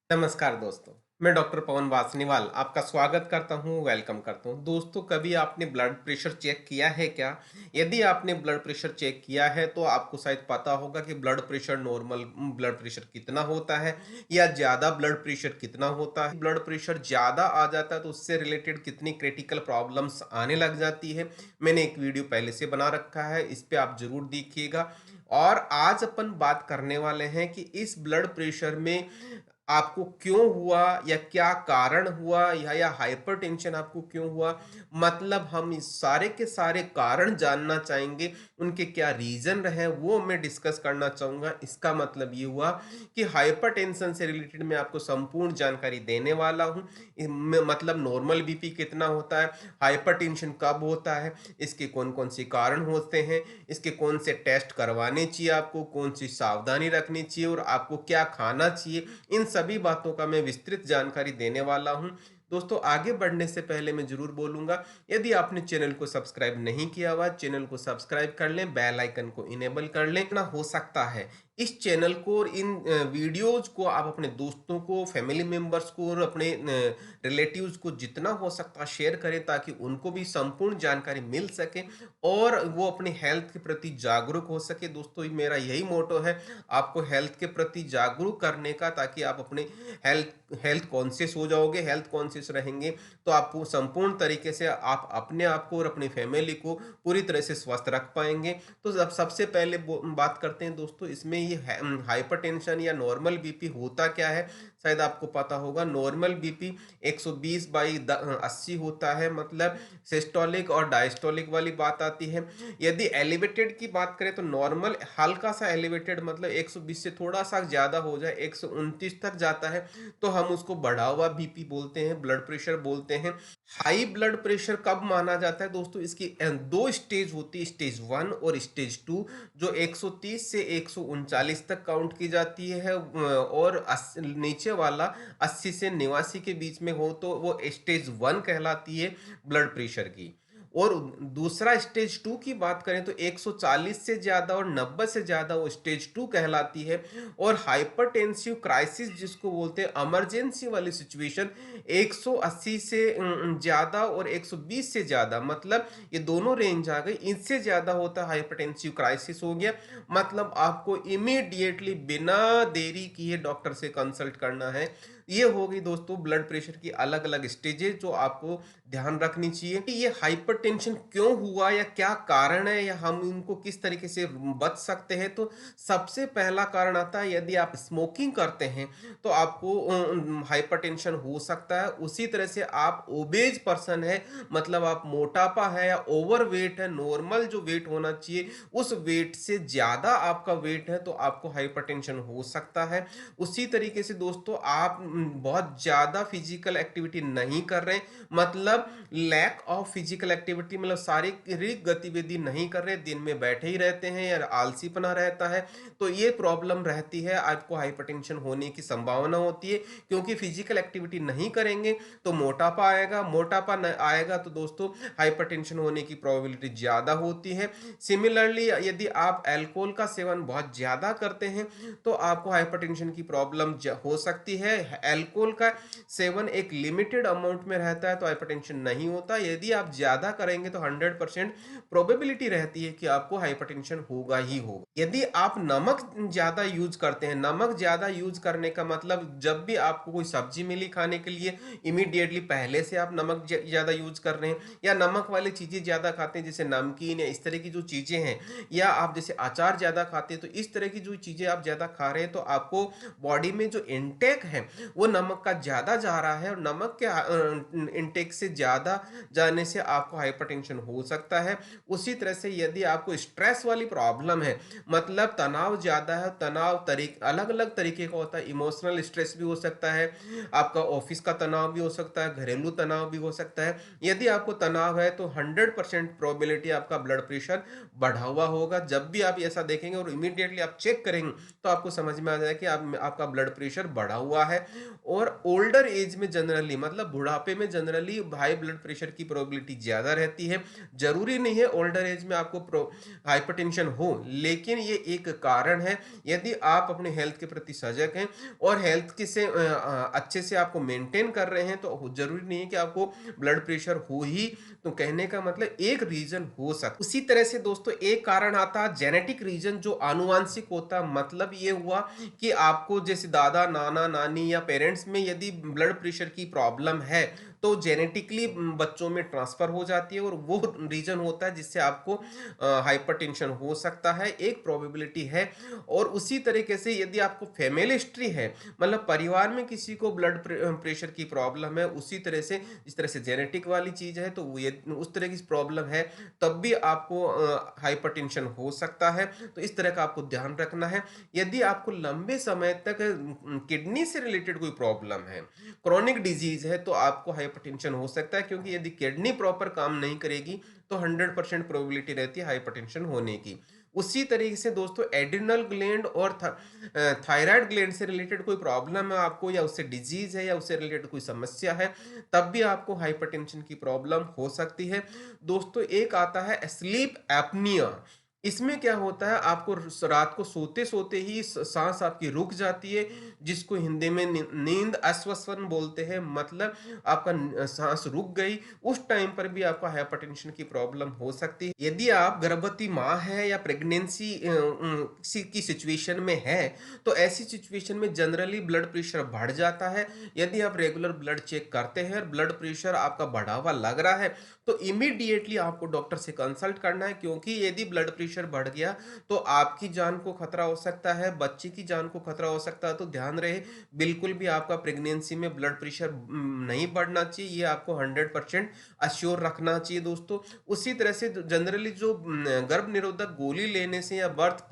नमस्कार दोस्तों, मैं डॉक्टर पवन वासनीवाल आपका स्वागत करता हूं, वेलकम करता हूं। दोस्तों, कभी आपने ब्लड प्रेशर चेक किया है क्या? यदि आपने ब्लड प्रेशर चेक किया है तो आपको शायद पता होगा कि blood pressure normal blood pressure कितना होता है या ज़्यादा ब्लड प्रेशर कितना होता है। ब्लड प्रेशर ज़्यादा आ जाता है तो उससे रिलेटेड कितनी क्रिटिकल प्रॉब्लम्स आने लग जाती है। मैंने एक वीडियो पहले से बना रखा है, इस पे आप ज़रूर देखिएगा। और आज अपन बात करने वाले हैं कि इस ब्लड प्रेशर में आपको क्यों हुआ या क्या कारण हुआ या हाइपरटेंशन आपको क्यों हुआ। मतलब हम इस सारे के सारे कारण जानना चाहेंगे, उनके क्या रीजन रहे वो मैं डिस्कस करना चाहूंगा। इसका मतलब ये हुआ कि हाइपरटेंशन से रिलेटेड मैं आपको संपूर्ण जानकारी देने वाला हूँ। मतलब नॉर्मल बीपी कितना होता है, हाइपरटेंशन कब होता है, इसके कौन कौन से कारण होते हैं, इसके कौन से टेस्ट करवाने चाहिए, आपको कौन सी सावधानी रखनी चाहिए और आपको क्या खाना चाहिए। इन सभी बातों का मैं विस्तृत जानकारी देने वाला हूं। दोस्तों, आगे बढ़ने से पहले मैं जरूर बोलूंगा, यदि आपने चैनल को सब्सक्राइब नहीं किया हुआ, चैनल को सब्सक्राइब कर लें, बेल आइकन को इनेबल कर लें। ना हो सकता है इस चैनल को और इन वीडियोज को आप अपने दोस्तों को, फैमिली मेंबर्स को और अपने रिलेटिव्स को जितना हो सकता है शेयर करें, ताकि उनको भी संपूर्ण जानकारी मिल सके और वो अपनी हेल्थ के प्रति जागरूक हो सके। दोस्तों, ये मेरा यही मोटो है, आपको हेल्थ के प्रति जागरूक करने का, ताकि आप अपने हेल्थ हेल्थ कॉन्शियस हो जाओगे। हेल्थ कॉन्शियस रहेंगे तो आपको संपूर्ण तरीके से आप अपने आप को और अपनी फैमिली को पूरी तरह से स्वस्थ रख पाएंगे। तो सबसे पहले बात करते हैं दोस्तों, इसमें ये हाइपरटेंशन या नॉर्मल बीपी होता क्या है। शायद आपको पता होगा, नॉर्मल बीपी 120/80 होता है, मतलब सिस्टोलिक और डायस्टोलिक वाली बात आती है। यदि एलिवेटेड की बात करें तो नॉर्मल हल्का सा एलिवेटेड, मतलब 120 से थोड़ा सा ज्यादा हो जाए, 129 तक जाता है तो हम उसको बढ़ा हुआ बीपी बोलते हैं, ब्लड प्रेशर बोलते हैं। हाई ब्लड प्रेशर कब माना जाता है दोस्तों, इसकी दो स्टेज होती है, स्टेज 1 और स्टेज 2, जो 130 से 139 तक काउंट की जाती है। और नीचे वाला 80 से 89 के बीच में हो तो वो स्टेज 1 कहलाती है ब्लड प्रेशर की। और दूसरा स्टेज 2 की बात करें तो 140 से ज्यादा और 90 से ज्यादा वो स्टेज 2 कहलाती है। और हाइपरटेंसिव क्राइसिस जिसको बोलते हैं, इमरजेंसी वाली सिचुएशन, 180 से ज्यादा और 120 से ज्यादा, मतलब ये दोनों रेंज आ गई, इससे ज्यादा होता है हाइपरटेंसिव क्राइसिस हो गया। मतलब आपको इमीडिएटली बिना देरी किए डॉक्टर से कंसल्ट करना है। ये हो गई दोस्तों ब्लड प्रेशर की अलग अलग स्टेजेस जो आपको ध्यान रखनी चाहिए कि ये हाइपरटेंशन क्यों हुआ या क्या कारण है या हम इनको किस तरीके से बच सकते हैं। तो सबसे पहला कारण आता है, यदि आप स्मोकिंग करते हैं तो आपको हाइपरटेंशन हो सकता है। उसी तरह से आप ओबेज पर्सन है, मतलब आप मोटापा है या ओवरवेट है, नॉर्मल जो वेट होना चाहिए उस वेट से ज्यादा आपका वेट है तो आपको हाइपरटेंशन हो सकता है। उसी तरीके से दोस्तों, आप बहुत ज्यादा फिजिकल एक्टिविटी नहीं कर रहे, मतलब लैक ऑफ फिजिकल एक्टिविटी, मतलब शारीरिक गतिविधि नहीं कर रहे, दिन में बैठे ही रहते हैं या आलसीपना रहता है, तो ये प्रॉब्लम रहती है, आपको हाइपरटेंशन होने की संभावना होती है। क्योंकि फिजिकल एक्टिविटी नहीं करेंगे तो मोटापा आएगा, मोटापा आएगा तो दोस्तों हाइपरटेंशन होने की प्रोबेबिलिटी ज्यादा होती है। सिमिलरली, यदि आप अल्कोहल का सेवन बहुत ज्यादा करते हैं तो आपको हाइपरटेंशन की प्रॉब्लम हो सकती है। अल्कोहल का सेवन एक लिमिटेड अमाउंट में रहता है तो हाइपरटेंशन नहीं होता। यदि आप ज्यादा करेंगे तो 100% प्रोबेबिलिटी रहती है कि आपको हाइपरटेंशन होगा ही होगा। यदि आप नमक ज्यादा यूज करते हैं, नमक ज्यादा यूज करने का मतलब, जब भी आपको कोई सब्जी मिली खाने के लिए, इमीडिएटली पहले से आप नमक ज्यादा यूज कर रहे हैं, या नमक वाली चीजें ज्यादा खाते हैं जैसे नमकीन या इस तरह की जो चीजें हैं, या आप जैसे अचार ज्यादा खाते हैं, तो इस तरह की जो चीजें आप ज्यादा खा रहे हैं तो आपको बॉडी में जो इनटेक है वो नमक का ज्यादा जा रहा है, और नमक के इनटेक से ज्यादा जाने से आपको हाइपरटेंशन हो सकता है। उसी तरह से यदि आपको स्ट्रेस वाली प्रॉब्लम है, मतलब तनाव ज्यादा है, तनाव तरीके अलग अलग तरीके का होता है, इमोशनल स्ट्रेस भी हो सकता है, आपका ऑफिस का तनाव भी हो सकता है, घरेलू तनाव भी हो सकता है। यदि आपको तनाव है तो 100% प्रोबेबिलिटी आपका ब्लड प्रेशर बढ़ा हुआ होगा। जब भी आप ऐसा देखेंगे और इमीडिएटली आप चेक करेंगे तो आपको समझ में आ जाएगा कि आपका ब्लड प्रेशर बढ़ा हुआ है। और ओल्डर एज में जनरली, मतलब बुढ़ापे में जनरली हाई ब्लड प्रेशर की प्रोबेबिलिटी ज्यादा रहती है। ज़रूरी नहीं है ओल्डर एज में आपको हाइपरटेंशन हो, लेकिन ये एक कारण है। यदि आप अपने हेल्थ के प्रति सजग हैं और हेल्थ के से अच्छे से आपको मेंटेन कर रहे हैं, तो ज़रूरी नहीं है कि आपको ब्लड प्रेशर हो ही। तो कहने का मतलब एक रीज़न हो सकता। उसी तरह से दोस्तों एक कारण आता है जेनेटिक रीज़न, जो आनुवांशिक होता है। मतलब ये हुआ कि आपको जैसे दादा, नाना, नानी या पेरेंट्स में यदि ब्लड प्रेशर की प्रॉब्लम है, तो जेनेटिकली बच्चों में ट्रांसफर हो जाती है और वो रीज़न होता है जिससे आपको हाइपरटेंशन हो सकता है, एक प्रोबेबिलिटी है। और उसी तरीके से यदि आपको फैमिली हिस्ट्री है, मतलब परिवार में किसी को ब्लड प्रेशर की प्रॉब्लम है, उसी तरह से इस तरह से जेनेटिक वाली चीज़ है, तो वो ये उस तरह की प्रॉब्लम है, तब भी आपको हाइपरटेंशन हो सकता है। तो इस तरह का आपको ध्यान रखना है। यदि आपको लंबे समय तक किडनी से रिलेटेड कोई प्रॉब्लम है, क्रोनिक डिजीज है, तो आपको हाइपरटेंशन हो सकता है, क्योंकि यदि किडनी प्रॉपर काम नहीं करेगी तो 100% प्रोबेबिलिटी रहती है हाइपरटेंशन होने की। उसी तरीके से दोस्तों एड्रिनल ग्लैंड और थायराइड ग्लैंड से रिलेटेड कोई प्रॉब्लम है आपको, या उससे डिजीज है, या उससे रिलेटेड कोई समस्या है, तब भी आपको हाइपरटेंशन की प्रॉब्लम हो सकती है। दोस्तों एक आता है स्लीप एपनिया। इसमें क्या होता है, आपको रात को सोते सोते ही सांस आपकी रुक जाती है, जिसको हिंदी में नींद अस्वस्थन बोलते हैं। मतलब आपका सांस रुक गई, उस टाइम पर भी आपका हाइपरटेंशन की प्रॉब्लम हो सकती है। यदि आप गर्भवती माँ है या प्रेगनेंसी की सिचुएशन में है, तो ऐसी सिचुएशन में जनरली ब्लड प्रेशर बढ़ जाता है। यदि आप रेगुलर ब्लड चेक करते हैं और ब्लड प्रेशर आपका बढ़ा हुआ लग रहा है, तो इमीडिएटली आपको डॉक्टर से कंसल्ट करना है, क्योंकि यदि ब्लड प्रेशर बढ़ गया तो आपकी जान को खतरा हो सकता है, बच्चे की जान को खतरा हो सकता है। तो ध्यान रहे, बिल्कुल भी आपका प्रेगनेंसी में ब्लड प्रेशर नहीं बढ़ना चाहिए, ये आपको 100% अश्योर रखना चाहिए दोस्तों। उसी तरह से जनरली जो गर्भ निरोधक गोली लेने से या बर्थ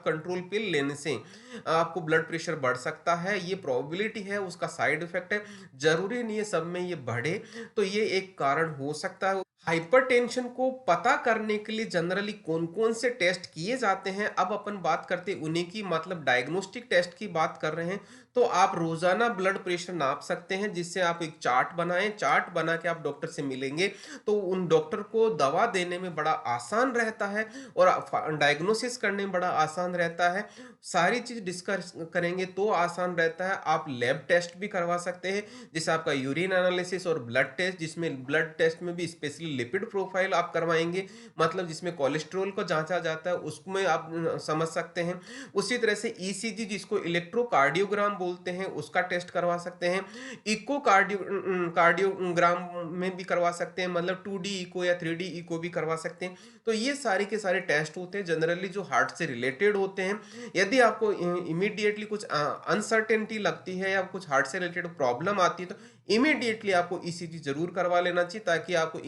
कंट्रोल पिल लेने से आपको ब्लड प्रेशर बढ़ सकता है, ये प्रोबेबिलिटी है, उसका साइड इफेक्ट है। जरूरी नहीं है सब में ये बढ़े, तो ये एक कारण हो सकता है। हाइपरटेंशन को पता करने के लिए जनरली कौन कौन से टेस्ट किए जाते हैं, अब अपन बात करते हैं उन्हीं की, मतलब डायग्नोस्टिक टेस्ट की बात कर रहे हैं। तो आप रोजाना ब्लड प्रेशर नाप सकते हैं, जिससे आप एक चार्ट बनाएं। चार्ट बना के आप डॉक्टर से मिलेंगे, तो उन डॉक्टर को दवा देने में बड़ा आसान रहता है और डायग्नोसिस करने में बड़ा आसान रहता है। सारी चीज डिस्कस करेंगे तो आसान रहता है। आप लैब टेस्ट भी करवा सकते हैं, जैसे आपका यूरिन एनालिसिस और ब्लड टेस्ट, जिसमें ब्लड टेस्ट में भी स्पेशली लिपिड प्रोफाइल आप करवाएंगे, मतलब जिसमें कोलेस्ट्रॉल को जांचा जाता है, उसमें आप समझ सकते हैं। उसी तरह से ईसीजी, जिसको इलेक्ट्रोकार्डियोग्राम बोलते हैं, उसका टेस्ट करवा सकते हैं। इको कार्डियोग्राम में भी करवा सकते हैं, मतलब 2D इको या 3D इको भी करवा सकते हैं। तो ये सारे के सारे टेस्ट होते हैं जनरली जो हार्ट से रिलेटेड होते हैं। यदि आपको इमीडिएटली कुछ अनसर्टेनिटी लगती है या कुछ हार्ट से रिलेटेड प्रॉब्लम आती है, तो इमीडिएटली आपको ईसीजी जरूर करवा लेना चाहिए, ताकि आपको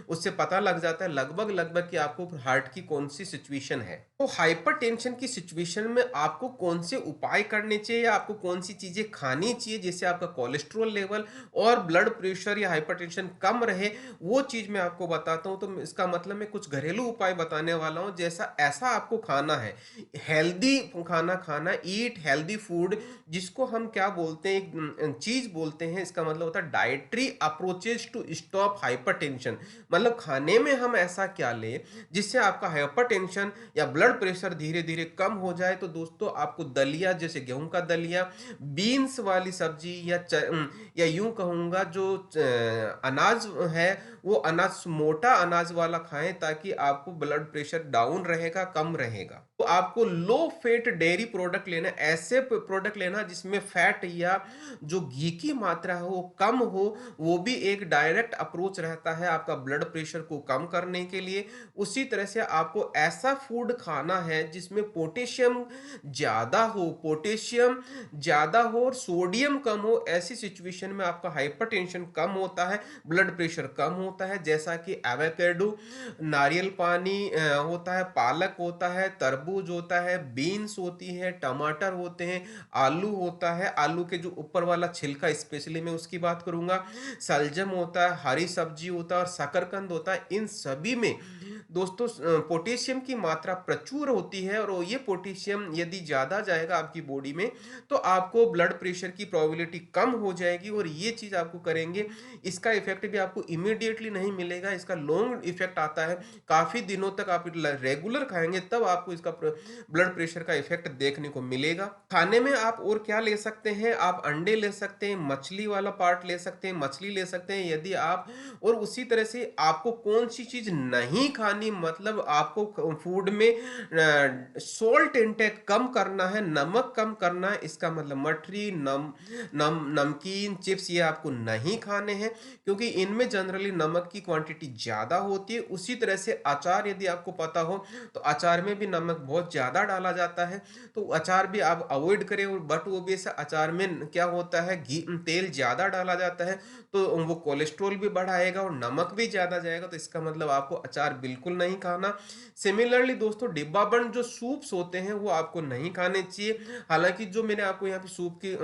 उससे पता लग जाता है लगभग लगभग कि आपको हार्ट की कौन सी सिचुएशन है। तो हाइपरटेंशन की सिचुएशन में आपको कौन से उपाय करने चाहिए या आपको कौन सी चीजें खानी चाहिए जिससे आपका कोलेस्ट्रॉल लेवल और ब्लड प्रेशर या हाइपरटेंशन कम रहे, वो चीज मैं आपको बताता हूं। तो इसका मतलब मैं कुछ घरेलू उपाय बताने वाला हूं। जैसा ऐसा आपको खाना है, हेल्दी खाना खाना, ईट हेल्दी फूड, जिसको हम क्या बोलते हैं, एक चीज बोलते हैं, इसका मतलब होता है dietary approaches to stop hypertension. मतलब खाने में हम ऐसा क्या लें जिससे आपका हाइपरटेंशन या ब्लड प्रेशर धीरे धीरे कम हो जाए। तो दोस्तों आपको दलिया, जैसे गेहूं का दलिया, बीन्स वाली सब्जी, या यूं कहूंगा जो अनाज है, वो अनाज मोटा अनाज वाला खाएं, ताकि आपको ब्लड प्रेशर डाउन रहेगा, कम रहेगा। तो आपको लो फैट डेयरी प्रोडक्ट लेना, ऐसे प्रोडक्ट लेना जिसमें फैट या जो घी की मात्रा है वो कम हो। वो भी एक डायरेक्ट अप्रोच रहता है आपका ब्लड प्रेशर को कम करने के लिए। उसी तरह से आपको ऐसा फूड खाना है जिसमें पोटेशियम ज्यादा हो और सोडियम कम हो। ऐसी सिचुएशन में आपका हाइपरटेंशन कम होता है, ब्लड प्रेशर कम होता है। जैसा कि एवोकेडो, नारियल पानी होता है, पालक होता है, तरबूज होता है, बीन्स होती है, टमाटर होते हैं, आलू होता है, आलू के जो ऊपर वाला छिलका स्पेशली मैं उसकी बात करूंगा, सलजम होता है, हरी सब्जी होता है और शकरकंद होता है। इन सभी में दोस्तों पोटेशियम की मात्रा प्रचुर होती है और ये पोटेशियम यदि ज़्यादा जाएगा आपकी बॉडी में तो आपको ब्लड प्रेशर की प्रोबेबिलिटी कम हो जाएगी और ये चीज़ आपको करेंगे, इसका इफ़ेक्ट भी आपको इमीडिएटली नहीं मिलेगा, इसका लॉन्ग इफ़ेक्ट आता है। काफ़ी दिनों तक आप रेगुलर खाएँगे तब आपको इसका ब्लड प्रेशर का इफ़ेक्ट देखने को मिलेगा। खाने में आप और क्या ले सकते हैं, आप अंडे ले सकते हैं, मछली वाला पार्ट ले सकते हैं, मछली ले सकते हैं यदि आप, और उसी तरह से आपको कौन-सी चीज़ नहीं खानी, मतलब आपको फूड में सॉल्ट इंटेक कम करना है, नमक कम करना है, इसका मतलब मठरी, नमकीन, चिप्स ये आपको नहीं खाने हैं क्योंकि इनमें जनरली नमक की क्वांटिटी ज़्यादा होती है। उसी तरह से अचार यदि आपको पता हो तो अचार में भी नमक बहुत ज़्यादा डाला जाता है, तो अचार भी आप अवॉइड करें। और बट वो भी ऐसा अचार में क्या होता है, घी तेल ज़्यादा डाला जाता है तो वो कोलेस्ट्रॉल भी बढ़ाएगा और नमक भी ज़्यादा जाएगा, तो इसका मतलब आपको अचार बिल्कुल नहीं खाना। सिमिलरली दोस्तों डिब्बा बंद जो सूप्स होते हैं वो आपको नहीं खाने चाहिए। हालाँकि जो मैंने आपको यहाँ पे सूप की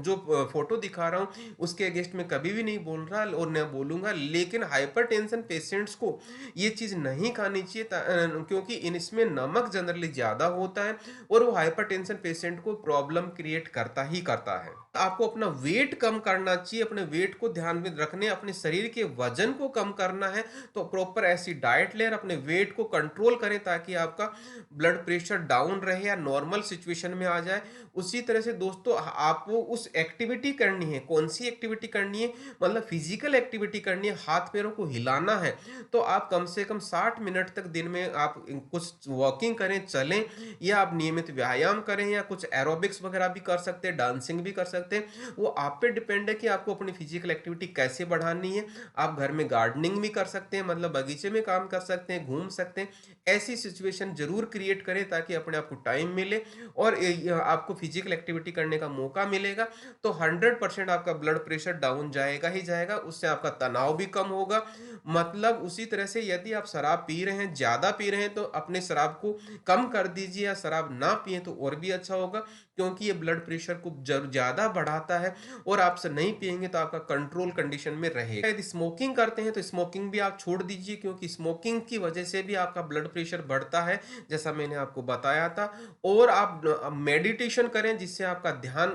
जो फ़ोटो दिखा रहा हूँ उसके अगेंस्ट में कभी भी नहीं बोल रहा और ना बोलूँगा, लेकिन हाइपरटेंशन पेशेंट्स को ये चीज़ नहीं खानी चाहिए क्योंकि इसमें नमक जनरली ज़्यादा होता है और वो हाइपरटेंशन पेशेंट को प्रॉब्लम क्रिएट करता ही करता है। आपको अपना वेट कम करना चाहिए, अपने वेट को ध्यान में रखने, अपने शरीर के वजन को कम करना है तो प्रॉपर ऐसी डाइट लें, अपने वेट को कंट्रोल करें ताकि आपका ब्लड प्रेशर डाउन रहे या नॉर्मल सिचुएशन में आ जाए। उसी तरह से दोस्तों आपको उस एक्टिविटी करनी है, कौन सी एक्टिविटी करनी है, मतलब फिजिकल एक्टिविटी करनी है, हाथ पैरों को हिलाना है, तो आप कम से कम 60 मिनट तक दिन में आप कुछ वॉकिंग करें, चलें, या आप नियमित व्यायाम करें या कुछ एरोबिक्स वगैरह भी कर सकते हैं, डांसिंग भी कर सकते हैं। वो आप पे डिपेंड है कि आपको अपनी फिजिकल एक्टिविटी कैसे बढ़ानी है। आप घर में गार्डनिंग भी कर सकते हैं, मतलब बगीचे में काम कर सकते हैं, घूम सकते हैं। ऐसी सिचुएशन ज़रूर क्रिएट करें ताकि अपने आप को टाइम मिले और आपको फिजिकल एक्टिविटी करने का मौका मिलेगा, तो 100% आपका ब्लड प्रेशर डाउन जाएगा ही जाएगा, उससे आपका तनाव भी कम होगा। मतलब उसी तरह से यदि आप शराब पी रहे हैं, ज़्यादा पी रहे हैं, तो अपने शराब को कम कर दीजिए या शराब ना पिएँ तो और भी अच्छा होगा क्योंकि ये ब्लड प्रेशर को ज़्यादा बढ़ाता है और आपसे नहीं पिएँगे तो आपका कंट्रोल कंडीशन में रहेगा। यदि स्मोकिंग करते हैं तो स्मोकिंग भी आप छोड़ दीजिए क्योंकि स्मोकिंग की वजह से भी आपका ब्लड प्रेशर बढ़ता है, जैसा मैंने आपको बताया था। और आप मेडिटेशन करें जिससे आपका ध्यान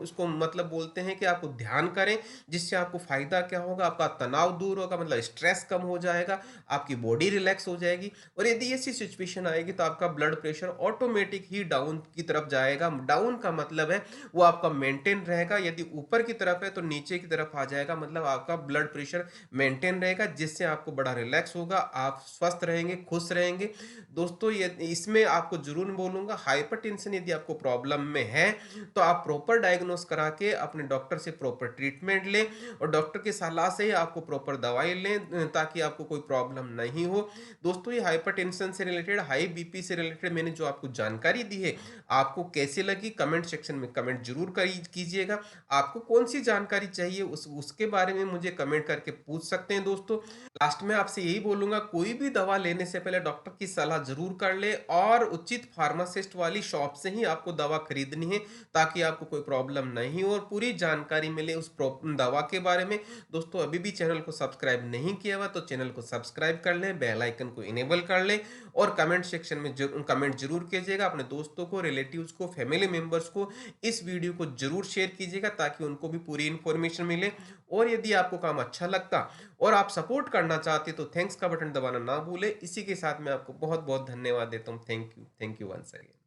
उसको मतलब बोलते हैं कि आपको ध्यान करें, जिससे आपको फ़ायदा क्या होगा, आपका तनाव दूर होगा, मतलब स्ट्रेस कम हो जाएगा, आपकी बॉडी रिलैक्स हो जाएगी और यदि ऐसी सिचुएशन आएगी तो आपका ब्लड प्रेशर ऑटोमेटिक ही डाउन की तरफ जाएगा। डाउन का मतलब है वो आपका मेंटेन रहेगा, यदि ऊपर की तरफ है तो नीचे की तरफ आ जाएगा, मतलब आपका ब्लड प्रेशर मेंटेन रहेगा जिससे आपको बड़ा रिलैक्स होगा, आप स्वस्थ रहेंगे, खुश रहेंगे। दोस्तों ये इसमें आपको ज़रूर बोलूँगा, हाइपरटेंशन यदि आपको प्रॉब्लम में है तो आप प्रॉपर डायग्नोस करा के अपने डॉक्टर से प्रॉपर ट्रीटमेंट लें और डॉक्टर की सलाह से ही आपको प्रॉपर दवाई लें ताकि आपको कोई प्रॉब्लम नहीं हो। दोस्तों ये हाइपरटेंशन से रिलेटेड, हाई बीपी से रिलेटेड मैंने जो आपको जानकारी दी है, आपको कैसी लगी कमेंट सेक्शन में कमेंट जरूर कीजिएगा। आपको कौन सी जानकारी चाहिए उसके बारे में मुझे कमेंट करके पूछ सकते हैं दोस्तों। लास्ट में आपसे यही बोलूंगा, कोई भी दवा लेने से पहले डॉक्टर की सलाह जरूर कर ले और उचित फार्मासिस्ट वाली शॉप से ही आपको दवा खरीदनी है ताकि आपको कोई प्रॉब्लम नहीं हो और पूरी जानकारी मिले उस दवा के बारे में। दोस्तों अभी भी चैनल को सब्सक्राइब नहीं किया हुआ तो चैनल को सब्सक्राइब कर लें, बेल आइकन को इनेबल कर लें और कमेंट सेक्शन में कमेंट जरूर कीजिएगा। अपने दोस्तों को, रिलेटिव्स को, फैमिली मेंबर्स को इस वीडियो को जरूर शेयर कीजिएगा ताकि उनको भी पूरी इन्फॉर्मेशन मिले। और यदि आपको काम अच्छा लगता और आप सपोर्ट करना चाहते तो थैंक्स का बटन दबाना ना भूले। इसी के साथ मैं आपको बहुत बहुत धन्यवाद देता हूँ। Thank you once again.